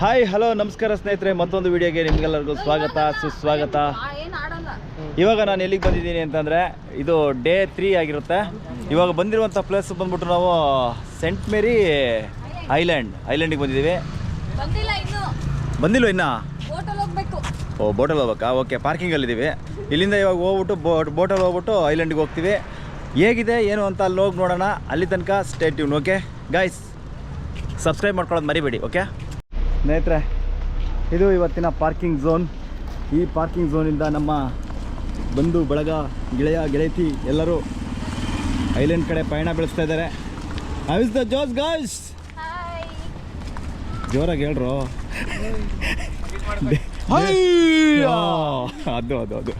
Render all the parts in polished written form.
Hi hello ನಮಸ್ಕಾರ ಸ್ನೇಹಿತರೆ, ಮತ್ತೊಂದು ವಿಡಿಯೋಗೆ ನಿಮಗೆಲ್ಲರಿಗೂ ಸ್ವಾಗತ ಸುಸ್ವಾಗತ. ಇವಾಗ ನಾನು ಎಲ್ಲಿಗೆ ಬಂದಿದ್ದೀನಿ ಅಂತಂದರೆ ಇದು ಡೇ 3 ಆಗಿರುತ್ತೆ. ಇವಾಗ ಬಂದಿರುವಂಥ ಪ್ಲೇಸ್ ಬಂದ್ಬಿಟ್ಟು ನಾವು ಸೆಂಟ್ ಮೇರಿ ಐಲ್ಯಾಂಡಿಗೆ ಬಂದಿದ್ದೀವಿ. ಬಂದಿಲ್ಲ ಇನ್ನು? ಓ, ಬೋಟಲ್ಲಿ ಹೋಗ್ಬೇಕಾ? ಓಕೆ, ಪಾರ್ಕಿಂಗಲ್ಲಿದ್ದೀವಿ. ಇಲ್ಲಿಂದ ಇವಾಗ ಹೋಗ್ಬಿಟ್ಟು ಬೋಟಲ್ಲಿ ಹೋಗ್ಬಿಟ್ಟು ಐಲ್ಯಾಂಡಿಗೆ ಹೋಗ್ತೀವಿ. ಹೇಗಿದೆ ಏನು ಅಂತ ಅಲ್ಲಿ ಹೋಗಿ ನೋಡೋಣ. ಅಲ್ಲಿ ತನಕ stay tune. Okay guys, subscribe ಮಾಡ್ಕೊಳ್ಳೋದು ಮರಿಬೇಡಿ. ಓಕೆ ಸ್ನೇಹಿತರೆ, ಇದು ಇವತ್ತಿನ ಪಾರ್ಕಿಂಗ್ ಝೋನ್. ಈ ಪಾರ್ಕಿಂಗ್ ಝೋನಿಂದ ನಮ್ಮ ಬಂಧು ಬಳಗ, ಗೆಳತಿ ಎಲ್ಲರೂ ಐಲ್ಯಾಂಡ್ ಕಡೆ ಪಯಣ ಬೆಳೆಸ್ತಾ ಇದ್ದಾರೆ. How is the Jose guys? ಜೋರಾಗಿ ಹೇಳ್ರು. ಅದು ಅದು ಅದು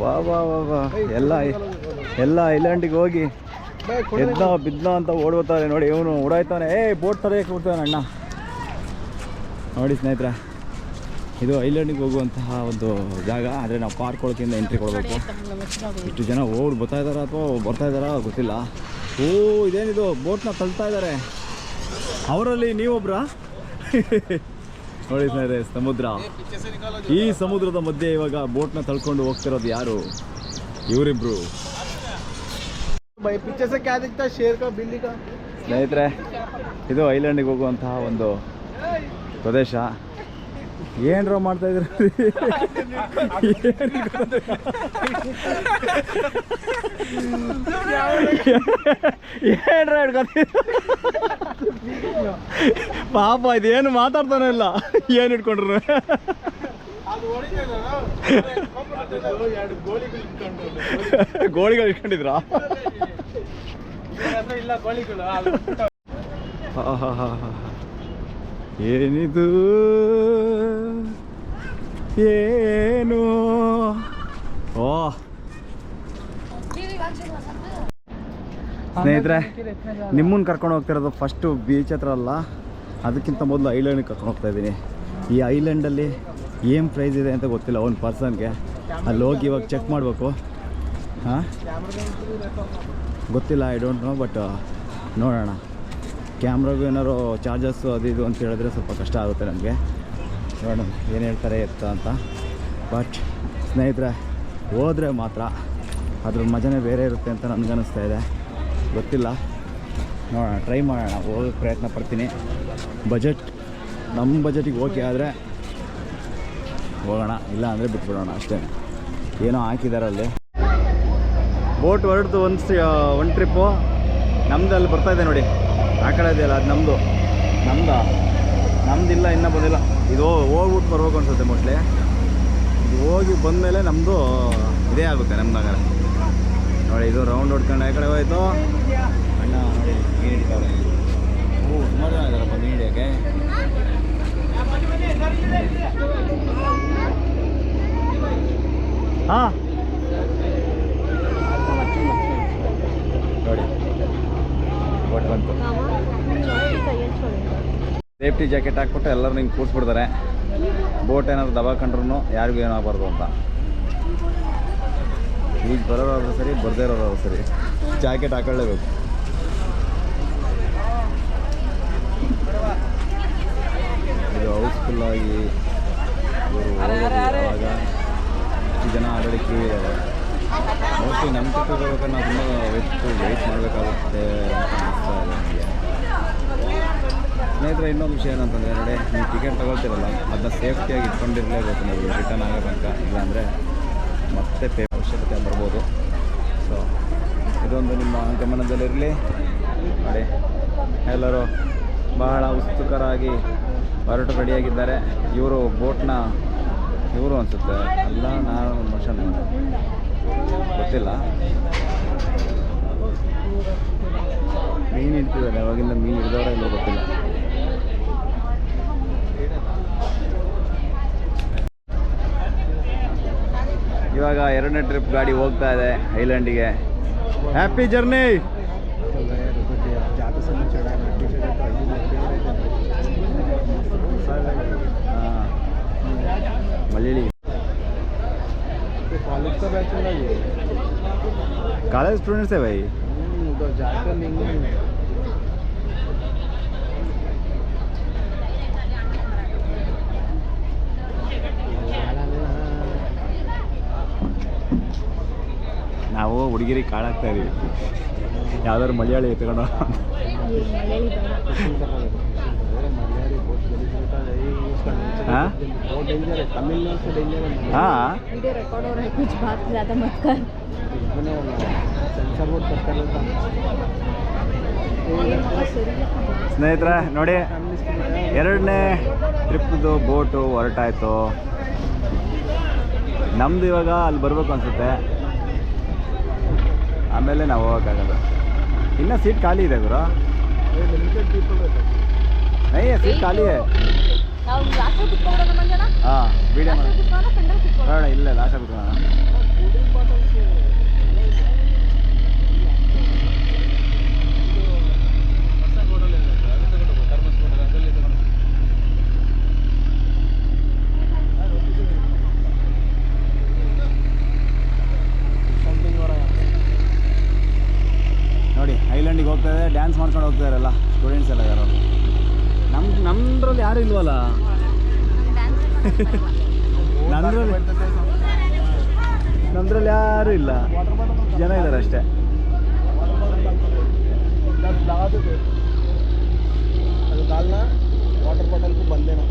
ವಾ ವಾ ವಾ ವಾ. ಎಲ್ಲ ಐಲ್ಯಾಂಡಿಗೆ ಹೋಗಿ ಬಿದ್ದ ಅಂತ ಓಡ್ಬೋತಾರೆ ನೋಡಿ. ಇವನು ಓಡಾಯ್ತಾನೆ. ಬೋಟ್ ಥರ ಕೊಡ್ತಾನೆ ಅಣ್ಣ. ನೋಡಿ ಸ್ನೇಹಿತರೆ, ಇದು ಐಲ್ಯಾಂಡಿಗೆ ಹೋಗುವಂತಹ ಒಂದು ಜಾಗ. ಆದರೆ ನಾವು ಪಾರ್ಕ್ ಒಳಗಿಂದ ಎಂಟ್ರಿ ಕೊಡಬೇಕು. ಇಷ್ಟು ಜನ ಬರ್ತಾ ಇದ್ದಾರಾ ಅಥವಾ ಬರ್ತಾ ಇದ್ದಾರಾ ಗೊತ್ತಿಲ್ಲ. ಓ, ಇದೇನಿದು ಬೋಟ್ನ ತಳ್ತಾ ಇದ್ದಾರೆ. ಅವರಲ್ಲಿ ನೀವೊಬ್ರ? ನೋಡಿ ಸ್ನೇಹಿತರೆ, ಸಮುದ್ರ. ಈ ಸಮುದ್ರದ ಮಧ್ಯೆ ಇವಾಗ ಬೋಟ್ನ ತಳ್ಕೊಂಡು ಹೋಗ್ತಿರೋದು ಯಾರು? ಇವರಿಬ್ರು. ಸ್ನೇಹಿತರೆ, ಇದು ಐಲ್ಯಾಂಡಿಗೆ ಹೋಗುವಂತಹ ಒಂದು ಪ್ರದೇಶ. ಏನ್ರ ಮಾಡ್ತಾ ಇದ್ರು? ಏನ್ರ ಹಿಡ್ಕೊತಿದ್ರು? ಪಾಪ ಇದೇನು ಮಾತಾಡ್ತಾನೆ ಇಲ್ಲ. ಏನು ಹಿಡ್ಕೊಂಡ್ರು? ಗೋಳಿಗಳು ಇಟ್ಕೊಂಡಿದ್ರಾ? ಏನಿದು ಏನು? ಓ ಸ್ನೇಹಿತರೆ, ನಿಮ್ಮನ್ನು ಕರ್ಕೊಂಡು ಹೋಗ್ತಿರೋದು ಫಸ್ಟು ಬೀಚ್ ಹತ್ರ ಅಲ್ಲ, ಅದಕ್ಕಿಂತ ಮೊದಲು ಐಲ್ಯಾಂಡಿಗೆ ಕರ್ಕೊಂಡು ಹೋಗ್ತಾ ಇದ್ದೀನಿ. ಈ ಐಲ್ಯಾಂಡಲ್ಲಿ ಏನು ಪ್ರೈಸ್ ಇದೆ ಅಂತ ಗೊತ್ತಿಲ್ಲ ಒಂದು ಪರ್ಸನ್ಗೆ. ಅಲ್ಲಿ ಹೋಗಿ ಇವಾಗ ಚೆಕ್ ಮಾಡಬೇಕು. ಹಾಂ, ಗೊತ್ತಿಲ್ಲ, ಐ ಡೋಂಟ್ ನೋ. ಬಟ್ ನೋಡೋಣ. ಕ್ಯಾಮ್ರಾಗೂ ಏನಾರು ಚಾರ್ಜಸ್ಸು ಅದು ಇದು ಅಂತ ಹೇಳಿದ್ರೆ ಸ್ವಲ್ಪ ಕಷ್ಟ ಆಗುತ್ತೆ ನಮಗೆ. ನೋಡೋಣ ಏನು ಹೇಳ್ತಾರೆ ಎತ್ತ ಅಂತ. ಬಟ್ ಸ್ನೇಹಿತರೆ, ಹೋದರೆ ಮಾತ್ರ ಅದ್ರ ಮಜನೇ ಬೇರೆ ಇರುತ್ತೆ ಅಂತ ನನಗನ್ನಿಸ್ತಾ ಇದೆ. ಗೊತ್ತಿಲ್ಲ, ನೋಡೋಣ, ಟ್ರೈ ಮಾಡೋಣ, ಹೋಗೋಕ್ಕೆ ಪ್ರಯತ್ನ ಪಡ್ತೀನಿ. ನಮ್ಮ ಬಜೆಟಿಗೆ ಓಕೆ ಆದರೆ ಹೋಗೋಣ, ಇಲ್ಲ ಅಂದರೆ ಬಿಟ್ಬಿಡೋಣ ಅಷ್ಟೇ. ಏನೋ ಹಾಕಿದ್ದಾರೆ ಅಲ್ಲಿ. ಬೋಟ್ ಹೊರಡ್ದು ಒಂದು ಟ್ರಿಪ್ಪು ನಮ್ಮದು ಅಲ್ಲಿ ಬರ್ತಾಯಿದೆ ನೋಡಿ. ಆ ಕಡೆ ಇದೆಯಲ್ಲ, ಅದು ನಮ್ಮದಿಲ್ಲ, ಇನ್ನೂ ಬಂದಿಲ್ಲ. ಇದು ಹೋಗ್ಬಿಟ್ಟು ಬರ್ಬೇಕು ಅನ್ಸುತ್ತೆ ಮೋಸ್ಟ್ಲಿ. ಇದು ಹೋಗಿ ಬಂದಮೇಲೆ ನಮ್ಮದು ಇದೇ ಆಗುತ್ತೆ ನಮ್ಮದಾಗ ನೋಡಿ. ಇದು ರೌಂಡ್ ಹೊಡ್ಕೊಂಡು ಆ ಕಡೆ ಹೋಯ್ತು. ಅಣ್ಣ ನೋಡಿ ಮೀನು ಹಿಡಿತಾವ್ರೆ. ಸುಮಾರು ಜನ ಇದ್ದಾರಪ್ಪ ಮೀನು ಹಿಡಿಯೋಕ್ಕೆ. ಹಾಂ ನೋಡಿ, ಬೋಟ್ ಬಂತು. ಸೇಫ್ಟಿ ಜಾಕೆಟ್ ಹಾಕ್ಬಿಟ್ಟು ಎಲ್ಲರೂ ಹಿಂಗೆ ಕೂರಿಸ್ಬಿಡ್ತಾರೆ. ಬೋಟ್ ಏನಾದ್ರು ದಬಾಕೊಂಡ್ರು ಯಾರಿಗೂ ಏನಾಗಬಾರ್ದು ಅಂತ. ಈಗ ಬರೋರಾದ್ರೂ ಸರಿ, ಬರದೇ ಇರೋರಾದ್ರೂ ಸರಿ, ಜಾಕೆಟ್ ಹಾಕೊಳ್ಳೇಬೇಕು. ಇದು ಹೌಸ್ಫುಲ್ಲಾಗಿ ಇವಾಗ ಇಷ್ಟು ಜನ ಆಲ್ರೆಡಿ ಕ್ಯೂ ಇದ್ದಾರೆ. ಮೋಸ್ಟ್ಲಿ ನಮ್ಮ ಟ್ರಿಪ್ಪಿಗೆ ಹೋಗ್ಬೇಕಾದ್ರೆ ನಾವು ತುಂಬ ವೆಯ್ಟ್ ಮಾಡಬೇಕಾಗುತ್ತೆ ಅಂತ ಅನಿಸ್ತಾ ಇದೆ ನನಗೆ. ಸ್ನೇಹಿತರೆ, ಇನ್ನೊಂದು ವಿಷಯ ಏನಂತಂದರೆ ನೋಡಿ, ನೀವು ಟಿಕೆಟ್ ತಗೊಳ್ತಿರಲ್ಲ, ಅದನ್ನ ಸೇಫ್ಟಿಯಾಗಿ ಇಟ್ಕೊಂಡಿರಲೇಬೇಕು ನೀವು ರಿಟರ್ನ್ ಆಗೋ ತನಕ. ಇಲ್ಲಾಂದರೆ ಮತ್ತೆ ಪೇ ಅವಶ್ಯಕತೆ ಬರ್ಬೋದು. ಸೊ ಇದೊಂದು ನಿಮ್ಮ ಗಮನದಲ್ಲಿರಲಿ. ನೋಡಿ, ಎಲ್ಲರೂ ಬಹಳ ಉತ್ಸುಕರಾಗಿ ಹೊರಟು ರೆಡಿಯಾಗಿದ್ದಾರೆ. ಇವರು ಬೋಟ್ನ ಇವರು ಅನಿಸುತ್ತೆ, ಅಲ್ಲ ನಾನು ಮನುಷ್ಯನ ಗೊತ್ತಿಲ್ಲ. ಮೀನು ಹಿಡ್ತಿದ್ದಾರೆ, ಅವಾಗಿಂದ ಮೀನು ಹಿಡಿದವರ ಇಲ್ಲ ಗೊತ್ತಿಲ್ಲ. ಇವಾಗ 2ನೇ ಟ್ರಿಪ್ ಗಾಡಿ ಹೋಗ್ತಾ ಇದೆ ಐಲ್ಯಾಂಡಿಗೆ. Happy journey. मलयाली कॉलेज का बैच चला ये कॉलेज स्टूडेंट्स है भाई उधर जाकर लेंगे ನಾವು ಹುಡುಗಿರಿಗೆ ಕಾಳಾಗ್ತಾ ಇದೀವಿ ಯಾವ್ದಾದ್ರು ಮಲಯಾಳಿ ತಗೊಂಡು हाँ तमिलनाडु से डेंजर है हाँ वीडियो रिकॉर्ड हो रहा है कुछ बात ज़्यादा मत कर सेंसर बोर्ड करता रहता ಸ್ನೇಹಿತರೆ ನೋಡಿ ಎರಡನೇ ಟ್ರಿಪ್ದು ಬೋಟು ಹೊರಟಾಯ್ತು ನಮ್ದು ಇವಾಗ ಅಲ್ಲಿ ಬರಬೇಕು ಅನಿಸುತ್ತೆ ಆಮೇಲೆ ನಾವು ಹೋಗೋಕ್ಕಾಗಲ್ಲ ಇನ್ನೂ ಸೀಟ್ ಖಾಲಿ ಇದೆ ಗುರು नहीं है सीट खाली है ನಾವು ಲಾಸ್ಟ್ ಕುತ್ಕೊಳ್ಳೋಣ ಮಂಜನ ಹಾಂ ವಿಡಿಯೋ ಲಾಸ್ಟ್ ಕುತ್ಕೊಳ್ಳೋಣ ಪೆಂಡಲ್ ಕುತ್ಕೊಳ್ಳೋಣ ಬೇಡ ಇಲ್ಲ ಲಾಸ್ಟ್ ಕುತ್ಕೊಳ್ಳೋಣ ನೋಡಿ ಐಲ್ಯಾಂಡಿಗೆ ಹೋಗ್ತಾರೆ ಡ್ಯಾನ್ಸ್ ಮಾಡ್ಕೊಂಡು ಹೋಗ್ತಾರಲ್ಲ ಸ್ಟೂಡೆಂಟ್ಸ್ ಎಲ್ಲ ಯಾರು ನಮ್ದ್ರಲ್ಲಿ ಯಾರು ಇಲ್ವಲ್ಲ ನಮ್ದ್ರಲ್ಲಿ ಯಾರು ಇಲ್ಲ ಜನ ಇದ್ದಾರೆ ಅಷ್ಟೇ ಅದು डालना वाटर बॉटल को बंद देना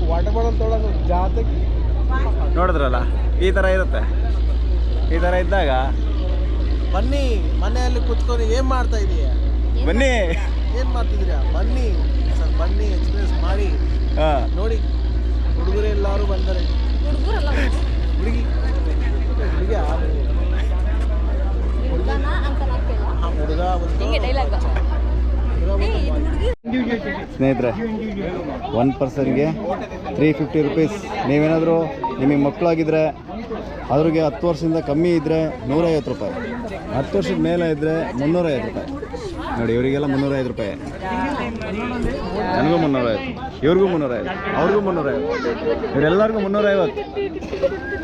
वाटर बॉटल थोड़ा सा जहाँ तक ನೋಡಿದ್ರಲ್ಲ ಈ ಥರ ಇರುತ್ತೆ ಈ ಥರ ಇದ್ದಾಗ ಬನ್ನಿ ಮನೆಯಲ್ಲಿ ಕುತ್ಕೊಂಡು ಏನು ಮಾಡ್ತಾ ಇದೀಯ ಬನ್ನಿ ಏನು ಮಾಡ್ತಿದ್ದೀರಾ ಬನ್ನಿ ಸರ್ ಬನ್ನಿ ಎಕ್ಸ್ಪೀರಿಯನ್ಸ್ ಮಾಡಿ ಹಾಂ ನೋಡಿ ಹುಡುಗರು ಎಲ್ಲರೂ ಬಂದರೆ ಹುಡುಗರಲ್ಲ ಹುಡುಗಿ ಹುಡುಗಿ ಹುಡುಗನ ಅಂತ ನಾಕೆಲ್ಲ ಹುಡುಗ ಹಿಂಗೆ ಡೈಲಾಗ್ ಸ್ನೇಹಿತರೆ ಒನ್ ಪರ್ಸನ್ಗೆ 350 ರುಪೀಸ್ ನೀವೇನಾದರೂ ನಿಮಗೆ ಮಕ್ಕಳಾಗಿದ್ದರೆ ಅವ್ರಿಗೆ 10 ವರ್ಷದಿಂದ ಕಮ್ಮಿ ಇದ್ದರೆ 150 ರೂಪಾಯಿ 10 ವರ್ಷದ ಮೇಲೆ ಇದ್ದರೆ 350 ರೂಪಾಯಿ ನೋಡಿ ಇವರಿಗೆಲ್ಲ 305 ರೂಪಾಯಿ ನನಗೂ 350 ಇವ್ರಿಗೂ 350 ಅವ್ರಿಗೂ 350 ಇವರೆಲ್ಲರಿಗೂ 350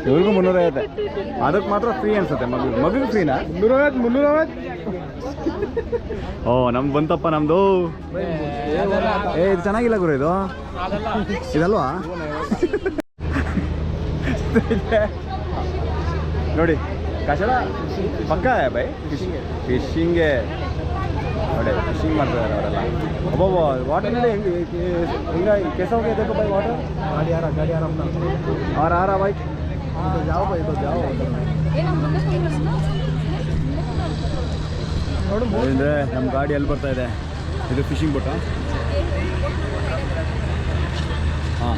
ಇವ್ರಿಗೂ 350 ಅದಕ್ಕೆ ಮಾತ್ರ ಫ್ರೀ ಅನ್ಸುತ್ತೆ ಮಗುಗೆ ಫ್ರೀನಾ 350 ಓ ನಮ್ದು ಬಂತಪ್ಪ ನಮ್ಮದು ಏ ಇದು ಚೆನ್ನಾಗಿಲ್ಲ ಗುರು ಇದು ಇದಲ್ವಾ ನೋಡಿ ಕಚಡ ಪಕ್ಕ ಬೈ ಫಿಶಿಂಗೆ ನೋಡಿ ಫಿಶಿಂಗ್ ಮಾಡ್ತಿದ್ದಾರೆ ಅವರೆಲ್ಲ ಒಬ್ಬೊಬ್ಬ ವಾಟರ್ನಲ್ಲಿ ಹಿಂಗೆ ಕೆಸ ಹೋಗಿದ್ದಕ್ಕೆ ಬೈ ವಾಟರ್ गाड़ी आ रहा और आ रहा भाई तो जाओ भाई तो जाओ ಅಂದರೆ ನಮ್ಮ ಗಾಡಿ ಎಲ್ಲಿ ಬರ್ತಾ ಇದೆ ಇದು ಫಿಶಿಂಗ್ ಬೋಟ ಹಾಂ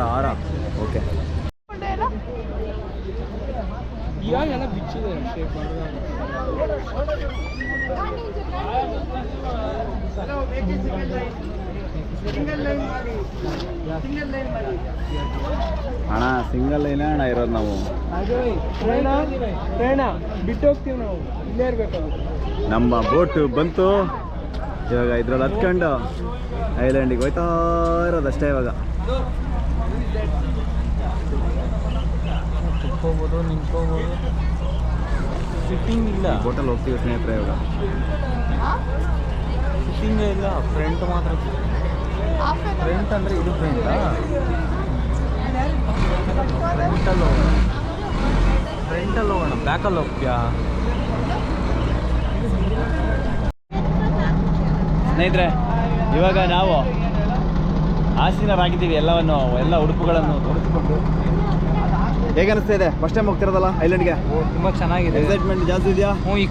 ಆರ ಓಕೆ ಎಲ್ಲ ಬಿಚ್ಚಿದೆ ಶೇಪ್ ಅಣ್ಣ ಸಿಂಗಲ್ ಲೈನೇ ಅಣ್ಣ ಇರೋದು ನಾವು ಪ್ರಯಾಣ ಬಿಟ್ಟು ಹೋಗ್ತೀವಿ ನಾವು ಇಲ್ಲೇ ಇರಬೇಕು ನಮ್ಮ ಬೋಟು ಬಂತು ಇವಾಗ ಇದ್ರಲ್ಲಿ ಹತ್ಕೊಂಡು ಐಲ್ಯಾಂಡಿಗೆ ಹೋಯ್ತಾ ಇರೋದಷ್ಟೇ ಇವಾಗ ಕುತ್ಕೋಬೋದು ನಿಂತ್ಕೋಬೋದು ಸಿಟ್ಟಿಂಗ್ ಇಲ್ಲ ಬೋಟಲ್ಲಿ ಹೋಗ್ತೀವಿ ಸ್ನೇಹಿತರೆ ಇವಾಗ ಸಿಟ್ಟಿಂಗ್ ಇಲ್ಲ ಫ್ರಂಟ್ ಮಾತ್ರ ಫ್ರಂಟ್ ಅಂದರೆ ಇದು ಫ್ರಂಟಾ ಫ್ರಂಟಲ್ಲಿ ಹೋಗೋಣ ಬ್ಯಾಕಲ್ಲಿ ಹೋಗ್ತೀಯಾ ಸ್ನೇಹಿತರೆ ಇವಾಗ ನಾವು ಆಸೀನರಾಗಿದ್ದೀವಿ ಎಲ್ಲ ಉಡುಪುಗಳನ್ನು ತೊಡೆದುಕೊಂಡು ಹೇಗೆ ಅನಿಸ್ತಾ ಇದೆ ಫಸ್ಟ್ ಟೈಮ್ ಹೋಗ್ತಿರೋದಲ್ಲ ಐಲ್ಯಾಂಡ್ಗೆ ತುಂಬ ಚೆನ್ನಾಗಿದೆ ಎಕ್ಸೈಟ್ಮೆಂಟ್ ಜಾಸ್ತಿ ಇದೆಯಾ ಈ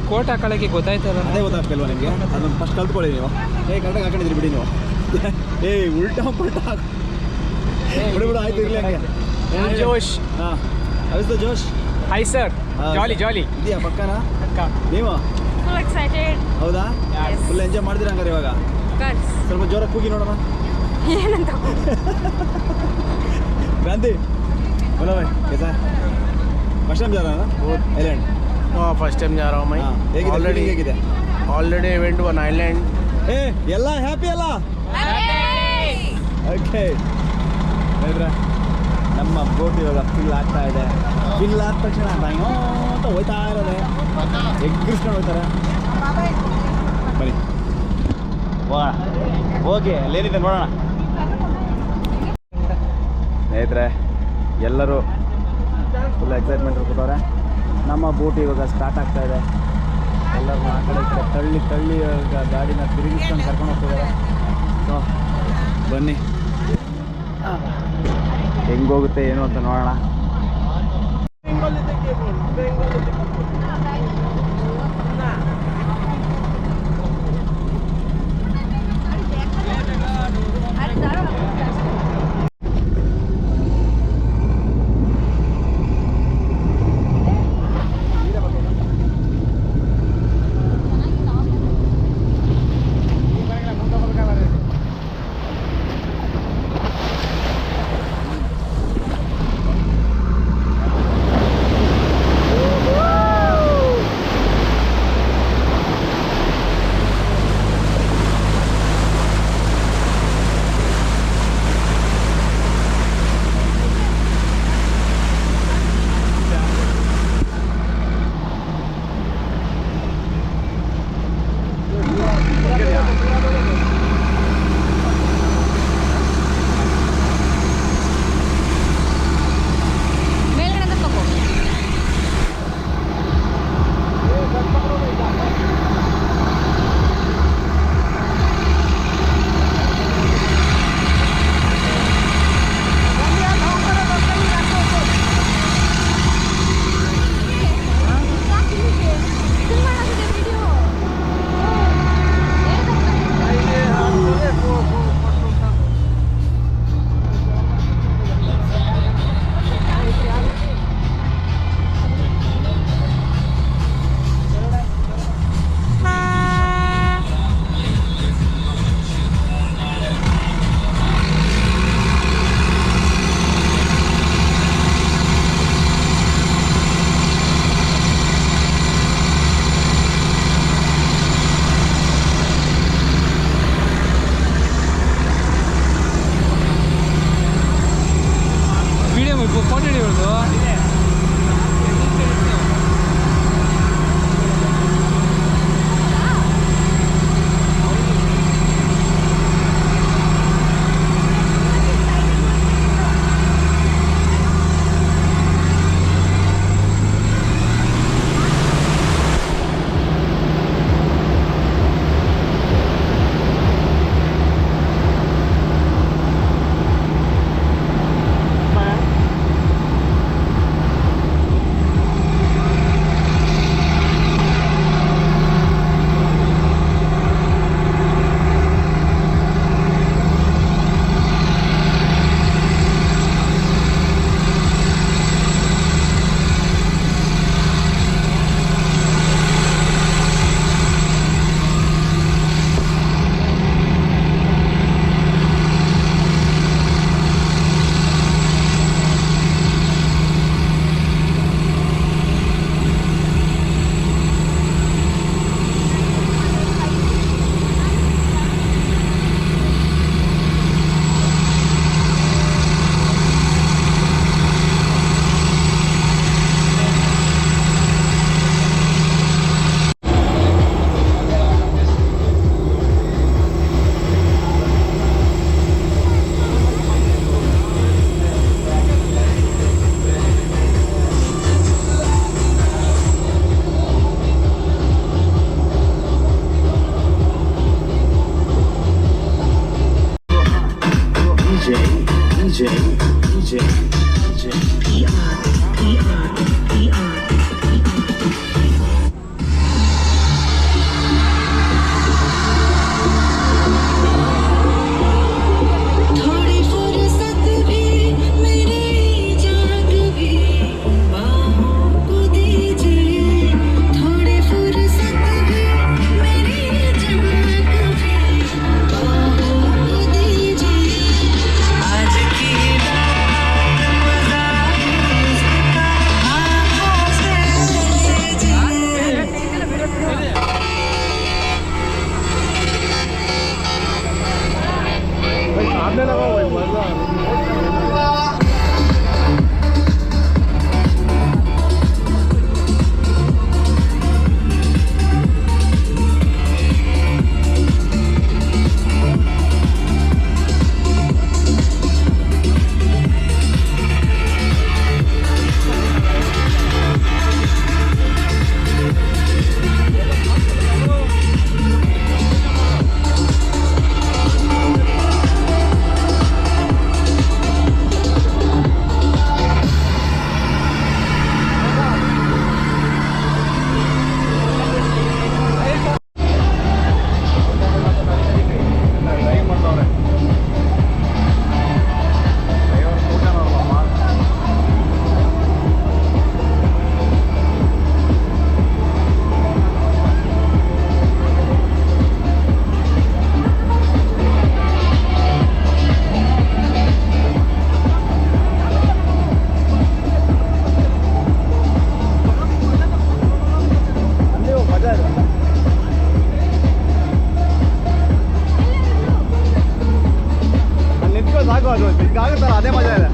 ಕೋಟ್ ಹಾಕೊಳ್ಳೋಕ್ಕೆ ಗೊತ್ತಾಯ್ತಲ್ಲ ಅದೇ ಗೊತ್ತಾಗ್ತಿಲ್ವಾ ನಿಮಗೆ ಅದನ್ನು ಫಸ್ಟ್ ಕಲ್ತ್ಕೊಳ್ಳಿ ನೀವು ಕರೆಕ್ಟಾಗಿ ಹಾಕೊಂಡಿದ್ರಿ ಬಿಡಿ ನೀವು ಉಲ್ಟಾ ಪಲ್ಟಾ ಬಿಡು ಆಯ್ತು ಇರಲಿ ಹಂಗೆ ಜೋಶ್ ಹಾಂ ಅವಿಸ್ತು ಜೋಶ್ ಹಾಯ್ ಸರ್ ಜಾಲಿ ಇದೆಯಾ ಪಕ್ಕನಾ ನೀವು ಫುಲ್ ಎಕ್ಸೈಟೆಡ್ ಹೌದಾ ಫುಲ್ ಎಂಜಾಯ್ ಮಾಡಿದ್ರಿ ಹಂಗಾರೆ ಇವಾಗ ಸ್ವಲ್ಪ ಜೋರಾಗಿ ಕೂಗಿ ನೋಡೋಣ ಏನಂತ क्रांति बोलो भाई कैसा फर्स्ट टाइम जा रहा है ना आइलैंड हाँ फर्स्ट टाइम जा रहा हूँ मैं already already event one island A ಎಲ್ಲ ಹ್ಯಾಪಿ ಅಲ್ಲ ಓಕೆ ಹೇಳಿದ್ರೆ ನಮ್ಮ ಬೋಟ್ ಇವಾಗ ಫಿಲ್ ಆಗ್ತಾ ಇದೆ. ಫಿಲ್ ಆದ ತಕ್ಷಣ ಏನೋ ಅಂತ ಹೋಯ್ತಾ ಇರೋದೆ, ಎಗ್ಗಿಸ್ಕೊಂಡು ಹೋಗ್ತಾರೆ. ಬನ್ನಿ ಹೋಗೋಣ, ಹೋಗಿ ಅಲ್ಲೇನಿದೆ ನೋಡೋಣ. ಸ್ನೇಹಿತರೆ ಎಲ್ಲರೂ ಫುಲ್ ಎಕ್ಸೈಟ್ಮೆಂಟ್ ಕೊಟ್ಟವ್ರೆ. ನಮ್ಮ ಬೋಟ್ ಇವಾಗ ಸ್ಟಾರ್ಟ್ ಆಗ್ತಾ ಇದೆ. ಎಲ್ಲರನ್ನ ಆ ಕಡೆ ಈ ಕಡೆ ತಳ್ಳಿ ತಳ್ಳಿ ಗಾಡಿನ ತಿರುಗಿಸ್ಕೊಂಡು ಕರ್ಕೊಂಡು ಹೋಗ್ತಿದ್ದಾರೆ. ಸೊ ಬನ್ನಿ ಹೆಂಗೋಗುತ್ತೆ ಏನು ಅಂತ ನೋಡೋಣ. आज की सामने लगा हुआ है मजा। ಹಿಂಗಾಗುತ್ತಲ್ಲ ಅದೇ ಮಜಾ ಇದೆ.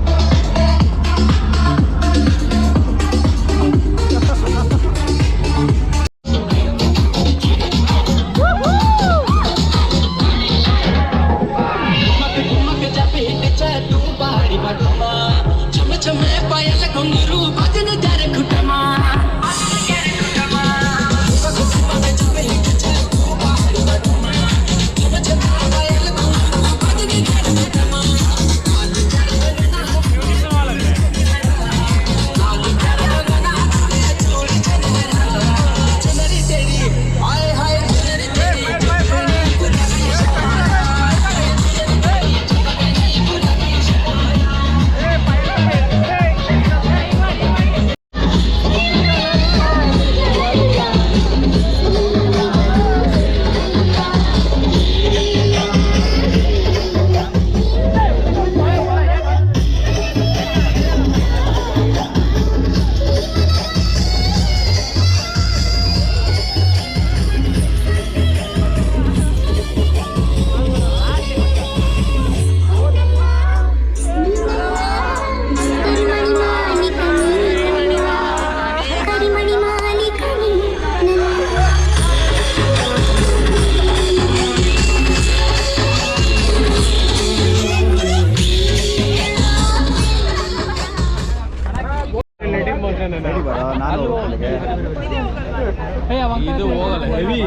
ಇದು ಹೋಗಲ್ಲ ಹೆವಿ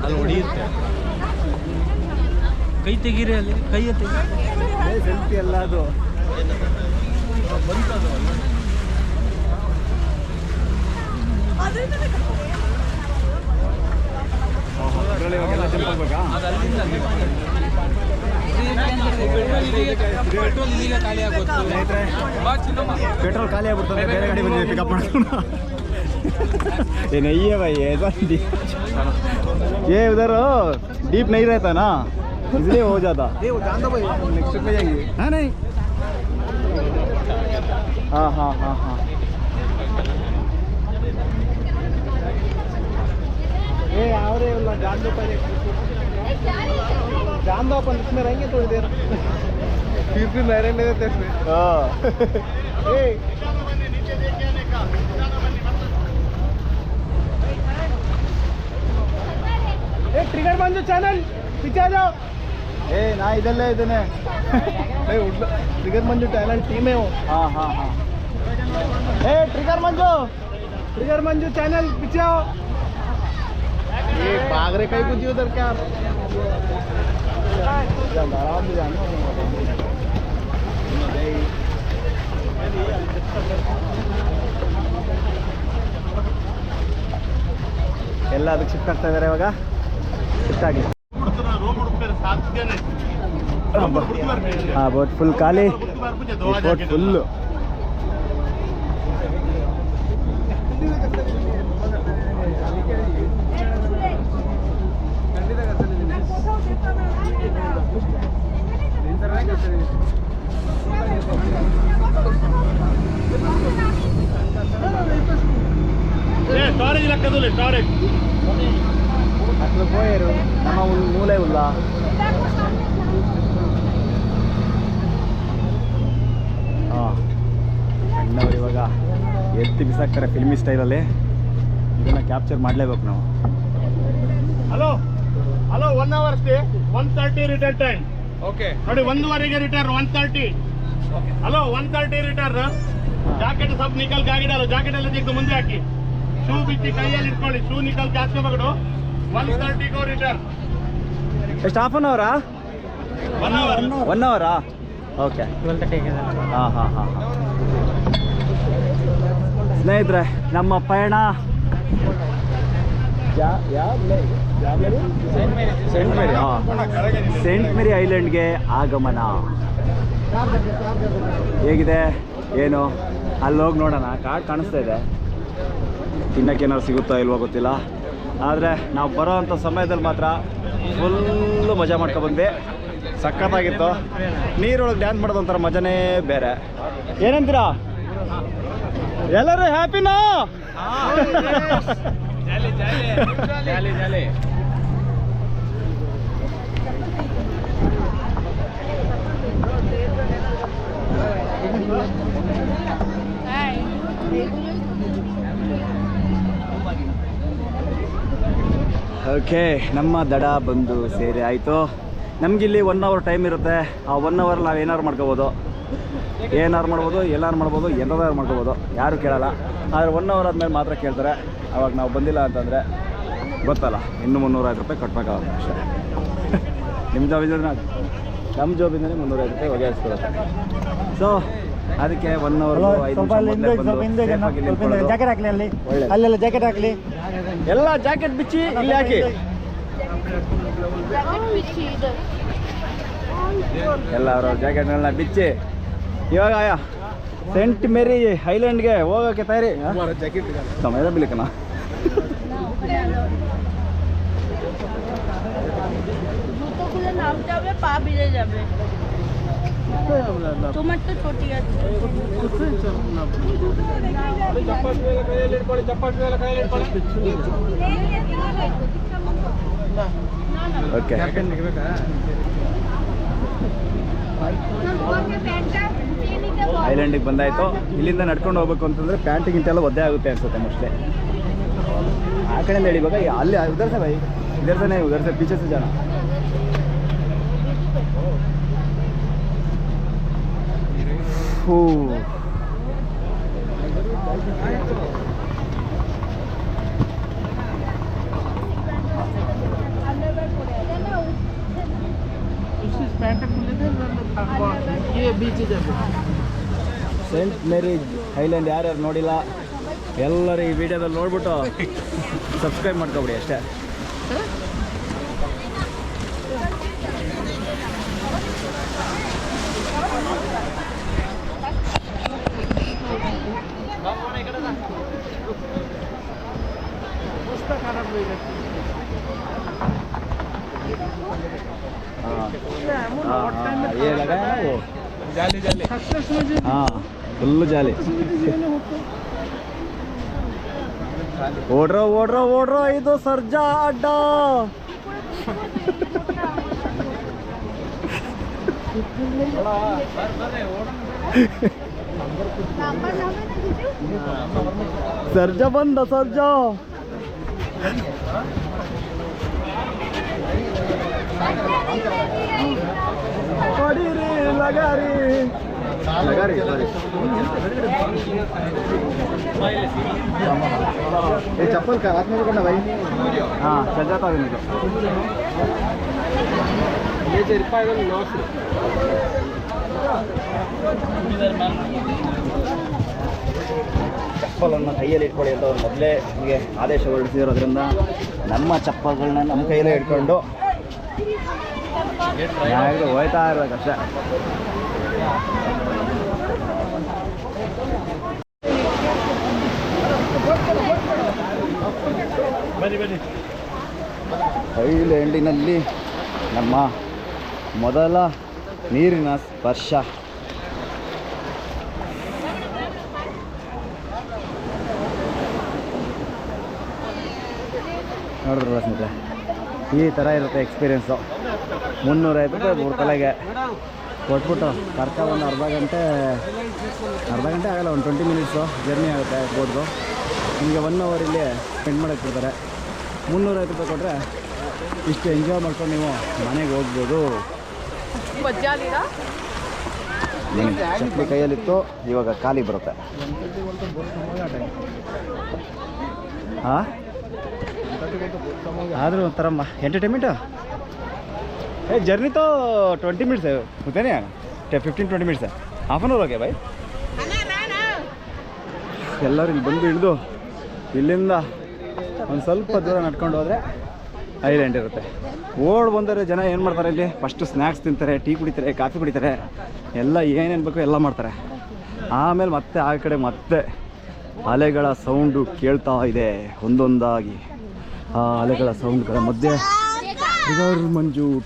ಅಲ್ಲಿ ಹೊಡೆಯುತ್ತೆ. ಕೈ ತೆಗೀರಿ ಅಲ್ಲಿ ಕೈ ತೆಗಿ ಸೆಲ್ಫಿ ಎಲ್ಲ ಅದು ಇವಾಗೆಲ್ಲ ಜಂಪ್ ಆಗ್ಬೇಕಾ? ಪೆಟ್ರೋಲ್ ಇದೀಗ ಖಾಲಿ ಆಗೋದು. ಪೆಟ್ರೋಲ್ ಖಾಲಿ ಆಗ್ಬಿಡ್ತದೆ, ಬೇರೆ ಗಾಡಿ ಬಂದಿದೆ ಪಿಕಪ್ ಮಾಡ್ಕೊಂಡು. ये नहीं है भाई, ऐसा ये उधर डीप नहीं रहता ना, इसलिए हो जाता. वो जान दो भाई, नेक्स्ट पे जाएंगे. हाँ नहीं, हाँ हाँ हाँ हाँ. ए आओ रे, जान दो पहले, जान दो, अपन इसमें रहेंगे थोड़ी देर, फिर रहने देते इसमें. हाँ. ट्रिगर मंजू चैनल पीछे आ जाओ. ए ना इधर इधर ट्रिगर मंजू चैनल टीम है वो. हाँ हाँ हाँ. ए ट्रिगर मंजू चैनल पीछे आओ. ये भाग रहे कहीं कुछ उधर क्या? आराम से जाना. ಎಲ್ಲ ಅದಕ್ಕೆ ಶಿಫ್ಟ್ ಆಗ್ತಾ ಇದ್ದಾರೆ ಇವಾಗ. ಶಿಫ್ಟ್ ಆಗಿ ಹಾಂ, ಬೋಟ್ ಫುಲ್ ಖಾಲಿ, ಬೋಟ್ ಫುಲ್ಲು. అట్లా పోయారు, ನಮ್ಮ ಮೂಲೆ ಇಲ್ಲ. ಎತ್ತಿ ಬಿಸಾಕ್ತಾರೆ ಫಿಲ್ಮಿ ಸ್ಟೈಲಲ್ಲಿ. ಇದನ್ನು ಕ್ಯಾಪ್ಚರ್ ಮಾಡಲೇಬೇಕು ನಾವು. Hello hello 1 hour stay 1:30 return time. Okay ನೋಡಿ 1:15 ರಿಟರ್ನ್ 1:30. Hello 1:30 return. ಜಾಕೆಟ್ ಸ್ವಲ್ಪ ನಿಕಲ್ ಕಾಗಿಡಾರು ಜಾಕೆಟ್ ಎಲ್ಲ ತೆಗೆದು ಮುಂದೆ ಹಾಕಿ. ಶೂ ಬಿಚ್ಚಿ ಕೈಯಲ್ಲಿ ಇಟ್ಕೊಳ್ಳಿ. ಶೂ ನಿಕಲ್ ಕ್ಯಾಚ್ ಮಗಡು. 1:30 ಗೋ ರಿಟರ್ನ್. ಎಷ್ಟು ಹಾಫ್ ಅನ್ ಅವರಾ? 1 hour. 1 ಅವರಾ? ಓಕೆ. ಹಾಂ ಹಾಂ ಹಾಂ ಹಾಂ. ಸ್ನೇಹಿತರೆ, ನಮ್ಮ ಪಯಣ ಸೇಂಟ್ ಮೇರಿ ಐಲ್ಯಾಂಡ್ಗೆ ಆಗಮನ. ಹೇಗಿದೆ ಏನು ಅಲ್ಲಿ ಹೋಗಿ ನೋಡೋಣ. ಕಾರ್ಡ್ ಕಾಣಿಸ್ತಾ ಇದೆ. ತಿನ್ನೋಕ್ಕೇನಾದ್ರು ಸಿಗುತ್ತೋ ಇಲ್ವೋ ಗೊತ್ತಿಲ್ಲ. ಆದರೆ ನಾವು ಬರೋ ಅಂಥ ಸಮಯದಲ್ಲಿ ಮಾತ್ರ ಫುಲ್ಲು ಮಜಾ ಮಾಡ್ಕೊಬಂದ್ವಿ. ಸಖತ್ತಾಗಿತ್ತು. ನೀರೊಳಗೆ ಡ್ಯಾನ್ಸ್ ಮಾಡೋದು ಒಂಥರ ಮಜಾನೇ ಬೇರೆ. ಏನಂತೀರಾ ಎಲ್ಲರೂ? ಹ್ಯಾಪಿನಾ? ಓಕೆ, ನಮ್ಮ ದಡ ಬಂದು ಸೇರಿ ಆಯಿತು. ನಮಗಿಲ್ಲಿ 1 hour ಟೈಮ್ ಇರುತ್ತೆ. ಆ 1 hour ನಾವು ಏನಾರು ಮಾಡ್ಕೋಬೋದು, ಏನಾರು ಮಾಡ್ಬೋದು, ಎಲ್ಲಾರು ಮಾಡ್ಬೋದು, ಏನಾರು ಮಾಡ್ಕೋಬೋದು. ಯಾರು ಕೇಳಲ್ಲ. ಆದರೆ 1 hour ಆದಮೇಲೆ ಮಾತ್ರ ಕೇಳ್ತಾರೆ. ಅವಾಗ ನಾವು ಬಂದಿಲ್ಲ ಅಂತಂದರೆ ಗೊತ್ತಲ್ಲ, ಇನ್ನೂ 350 ರೂಪಾಯಿ ಕಟ್ಬೇಕಾಗುತ್ತೆ ಅಷ್ಟೇ. ನಿಮ್ಮ ಜಾಬಿಂದ ನಮ್ಮ ಜಾಬಿಂದನೇ 350 ರೂಪಾಯಿ ಒಗೆಯಿಸ್ಕೊಡುತ್ತೆ. ಸೊ ಅದಕ್ಕೆ 1 hour ಜಾಕೆಟ್ ಹಾಕ್ಲಿ. ಅಲ್ಲಿ ಅಲ್ಲೆಲ್ಲ ಜಾಕೆಟ್ ಹಾಕ್ಲಿ. ಎಲ್ಲ ಜಾಕೆಟ್ ಬಿಚ್ಚಿ ಇಲ್ಲಿ ಹಾಕಿ. ಎಲ್ಲರೂ ಜಾಕೆಟ್ಗಳನ್ನ ಬಿಚ್ಚಿ ಇವಾಗ ಸೇಂಟ್ ಮೇರಿ ಐಲ್ಯಾಂಡ್ಗೆ ಹೋಗೋಕ್ಕೆ ತಯಾರಿ. ಸಮಯ ಬಿಲಿಕನ পা বেড়ে যাবে। তোমার তো ছোটি আছে। ಓಕೆ, ಐಲ್ಯಾಂಡಿಗೆ ಬಂದಾಯಿತು. ಇಲ್ಲಿಂದ ನಡ್ಕೊಂಡು ಹೋಗ್ಬೇಕು ಅಂತಂದರೆ ಪ್ಯಾಂಟಿಗಿಂತೆಲ್ಲ ಒದ್ದೆ ಆಗುತ್ತೆ ಅನ್ಸುತ್ತೆ ಮೋಸ್ಟ್ಲಿ. ಆ ಕಡೆಯಿಂದ ಹಿಡಿವಾಗ ಅಲ್ಲಿ ಉದರ್ಸ ಬೈ ಉದರ್ಸನೇ ಉದರ್ಸ ಪೀಚೆ ಜನ. ಹೂ ಸೇಂಟ್ ಮೇರಿ ಐಲ್ಯಾಂಡ್ ಯಾರ್ಯಾರು ನೋಡಿಲ್ಲ ಎಲ್ಲರೂ ಈ ವಿಡಿಯೋದಲ್ಲಿ ನೋಡ್ಬಿಟ್ಟು ಸಬ್ಸ್ಕ್ರೈಬ್ ಮಾಡ್ಕೊಬಿಡಿ ಅಷ್ಟೇ. ये लगाया ना वो जाली जाली हाँ फुल जाली ಓಡ್ರೋ ಓಡ್ರೋ ಓಡ್ರೋ ಇದು ಸರ್ಜಾ ಅಡ್ಡ. ಸರ್ಜಾ ಬಂದ ಸರ್ಜಾ. ಹೊಡೀರಿ ಲಗಾರಿ ಲಗಾರಿ ಸಾರಿ ये चप्पल का हाथ में पकड़ना भाई. हाँ चल जाता है मुझे. ये चेरिपाई लॉस ಚಪ್ಪಲನ್ನು ಕೈಯಲ್ಲಿ ಇಟ್ಕೊಳ್ಳಿ ಅಂತ ಅವ್ರು ಮೊದಲೇ ನಮಗೆ ಆದೇಶ ಹೊರಡಿಸಿರೋದ್ರಿಂದ ನಮ್ಮ ಚಪ್ಪಲ್ಗಳನ್ನ ನಮ್ಮ ಕೈಯಲ್ಲೇ ಇಟ್ಕೊಂಡು ಹೋಯ್ತಾ ಇರ್ಬೇಕಷ್ಟೇ. ಐಲ್ಯಾಂಡಿನಲ್ಲಿ ನಮ್ಮ ಮೊದಲ ನೀರಿನ ಸ್ಪರ್ಶ. ನೋಡಿದ್ರಲ್ಲ ಸ್ನೇಹಿತರೆ, ಈ ಥರ ಇರುತ್ತೆ ಎಕ್ಸ್ಪೀರಿಯೆನ್ಸು. 350 ರೂಪಾಯಿ 3 ತಲೆಗೆ ಕೊಟ್ಬಿಟ್ಟು ಕರ್ಕ ಒಂದು ಅರ್ಧ ಗಂಟೆ ಆಗಲ್ಲ, ಒಂದು 20 ಮಿನಿಟ್ಸು ಜರ್ನಿ ಆಗುತ್ತೆ ಬೋಟ್ದು. ನಿಮಗೆ 1 ಅವರ್ ಇಲ್ಲಿ ಸ್ಪೆಂಡ್ ಮಾಡೋಕ್ಕೆ ಕೊಡ್ತಾರೆ. 350 ರೂಪಾಯಿ ಕೊಟ್ಟರೆ ಇಷ್ಟು ಎಂಜಾಯ್ ಮಾಡ್ಕೊಂಡು ನೀವು ಮನೆಗೆ ಹೋಗ್ಬೋದು. ಚಪ್ಪಲಿ ಕೈಯಲ್ಲಿತ್ತು, ಇವಾಗ ಖಾಲಿ ಬರುತ್ತೆ. ಹಾಂ, ಆದರೂ ಒಂಥರ ಎಂಟರ್ಟೈನ್ಮೆಂಟು. जर्नी तो 20 मिनट्स है होते नहीं 15-20 मिनट्स है, half an hour okay bye. ಎಲ್ಲರೂ ಇಲ್ಲಿ ಬಂದು ಇಳಿದು ಇಲ್ಲಿಂದ ಒಂದು ಸ್ವಲ್ಪ ದೂರ ನಡ್ಕೊಂಡು ಹೋದರೆ ಐಲ್ಯಾಂಡ್ ಇರುತ್ತೆ. ಓಡ್ ಬಂದರೆ ಜನ ಏನು ಮಾಡ್ತಾರೆ, ಇಲ್ಲಿ ಫಸ್ಟು ಸ್ನ್ಯಾಕ್ಸ್ ತಿಂತಾರೆ, ಟೀ ಕುಡಿತಾರೆ, ಕಾಫಿ ಕುಡಿತಾರೆ, ಎಲ್ಲ ಏನೇನು ಬೇಕು ಎಲ್ಲ ಮಾಡ್ತಾರೆ. ಆಮೇಲೆ ಮತ್ತೆ ಆ ಕಡೆ ಮತ್ತೆ ಅಲೆಗಳ ಸೌಂಡು ಕೇಳ್ತಾ ಇದೆ ಒಂದೊಂದಾಗಿ. ಆ ಅಲೆಗಳ ಸೌಂಡ್ಗಳ ಮಧ್ಯೆ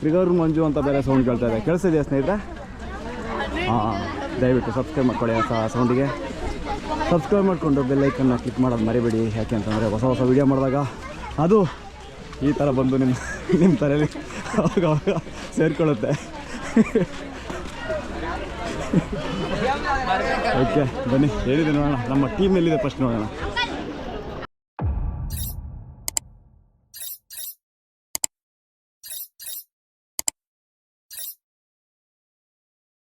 ಟ್ರಿಗರ್ ಮಂಜು ಅಂತ ಬೇರೆ ಸೌಂಡ್ ಕೇಳ್ತಾ ಇದೆ. ಕೇಳಿಸಿದೆಯಾ ಸ್ನೇಹಿತರೆ? ಹಾಂ, ದಯವಿಟ್ಟು ಸಬ್ಸ್ಕ್ರೈಬ್ ಮಾಡ್ಕೊಳ್ಳಿ. ಆ ಸೌಂಡಿಗೆ ಸಬ್ಸ್ಕ್ರೈಬ್ ಮಾಡಿಕೊಂಡು ಬೆಲ್ಲೈಕನ್ನ ಕ್ಲಿಕ್ ಮಾಡೋದು ಮರಿಬೇಡಿ. ಯಾಕೆ ಅಂತಂದರೆ ಹೊಸ ಹೊಸ ವೀಡಿಯೋ ಮಾಡಿದಾಗ ಅದು ಈ ಥರ ಬಂದು ನಿಮ್ಮ ತಲೆಯಲ್ಲಿ ಅವಾಗ ಸೇರಿಕೊಳ್ಳುತ್ತೆ. ಓಕೆ, ಬನ್ನಿ ಏನಿದೆ ನೋಡೋಣ. ನಮ್ಮ ಟೀಮ್ ಎಲ್ಲಿದೆ ಫಸ್ಟ್ ನೋಡೋಣ.